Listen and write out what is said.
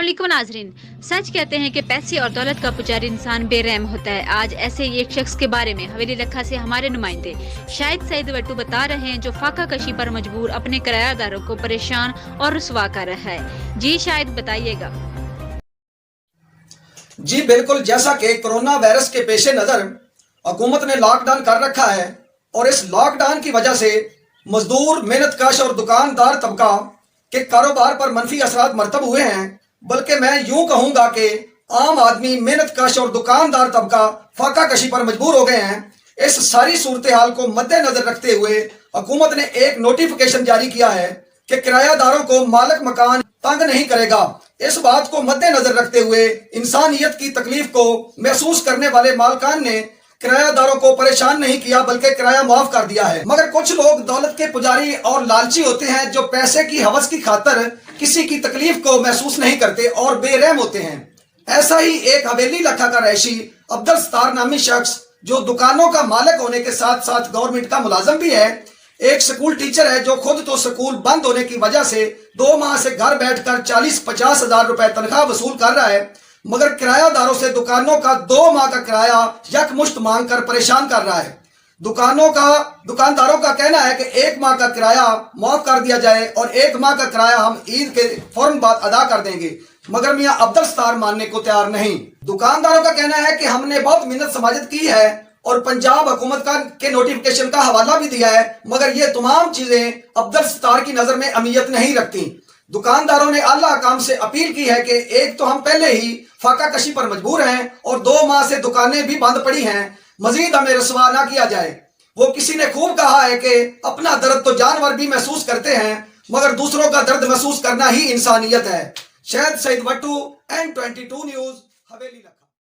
अस्सलामुअलैकुम नाजरीन। सच कहते हैं कि पैसे और दौलत का पुजारी इंसान बेरहम होता है। आज ऐसे ही एक शख्स के बारे में हवेली लखा से हमारे नुमाइंदे शाहिद सईद वट्टू बता रहे हैं, जो फाका कशी पर मजबूर अपने किरायादारों को परेशान और रुसवा कर रहा है। जी शाहिद, बताइएगा। जी बिल्कुल, जैसा कि कोरोना वायरस के पेश नज़र हुकूमत ने लॉकडाउन कर रखा है और इस लॉकडाउन की वजह से मजदूर, मेहनतकश और दुकानदार तबका के कारोबार पर मनफी असरात मरतब हुए हैं। बल्कि मैं यूं कहूँगा कि आम आदमी, मेहनतकश और दुकानदार तबका फाका कशी पर मजबूर हो गए हैं। इस सारी सूरत हाल को मद्देनजर रखते हुए हुकूमत ने एक नोटिफिकेशन जारी किया है कि किरायादारों को मालिक मकान तंग नहीं करेगा। इस बात को मद्देनजर रखते हुए इंसानियत की तकलीफ को महसूस करने वाले मालकान ने किरायादारों को परेशान नहीं किया, बल्कि किराया माफ कर दिया है। मगर कुछ लोग दौलत के पुजारी और लालची होते हैं, जो पैसे की हवस की खातर किसी की तकलीफ को महसूस नहीं करते और बेरहम होते हैं। ऐसा ही एक हवेली लखा का रहायशी अब्दुल सत्तार नामी शख्स, जो दुकानों का मालिक होने के साथ साथ गवर्नमेंट का मुलाजिम भी है, एक स्कूल टीचर है, जो खुद तो स्कूल बंद होने की वजह से 2 माह से घर बैठकर 40-50 हजार रुपए तनख्वाह वसूल कर रहा है, मगर किरायादारों से दुकानों का 2 माह का किराया यकमुश्त मांग कर परेशान कर रहा है। दुकानदारों का कहना है कि 1 माह का किराया माफ कर दिया जाए और 1 माह का किराया हम ईद के फौरन बाद अदा कर देंगे, मगर मियां अब्दुल सत्तार मानने को तैयार नहीं। दुकानदारों का कहना है कि हमने बहुत मेहनत समाजत की है और पंजाब हुकूमत के नोटिफिकेशन का हवाला भी दिया है, मगर ये तमाम चीजें अब्दुल सत्तार की नजर में अहमियत नहीं रखती। दुकानदारों ने आला हुकाम से अपील की है कि एक तो हम पहले ही फाका कशी पर मजबूर हैं और 2 माह से दुकानें भी बंद पड़ी हैं, मजीद हमें रसवा ना किया जाए। वो किसी ने खूब कहा है कि अपना दर्द तो जानवर भी महसूस करते हैं, मगर दूसरों का दर्द महसूस करना ही इंसानियत है। शाहिद सईद वट्टू, N22 न्यूज़, हवेली लखा।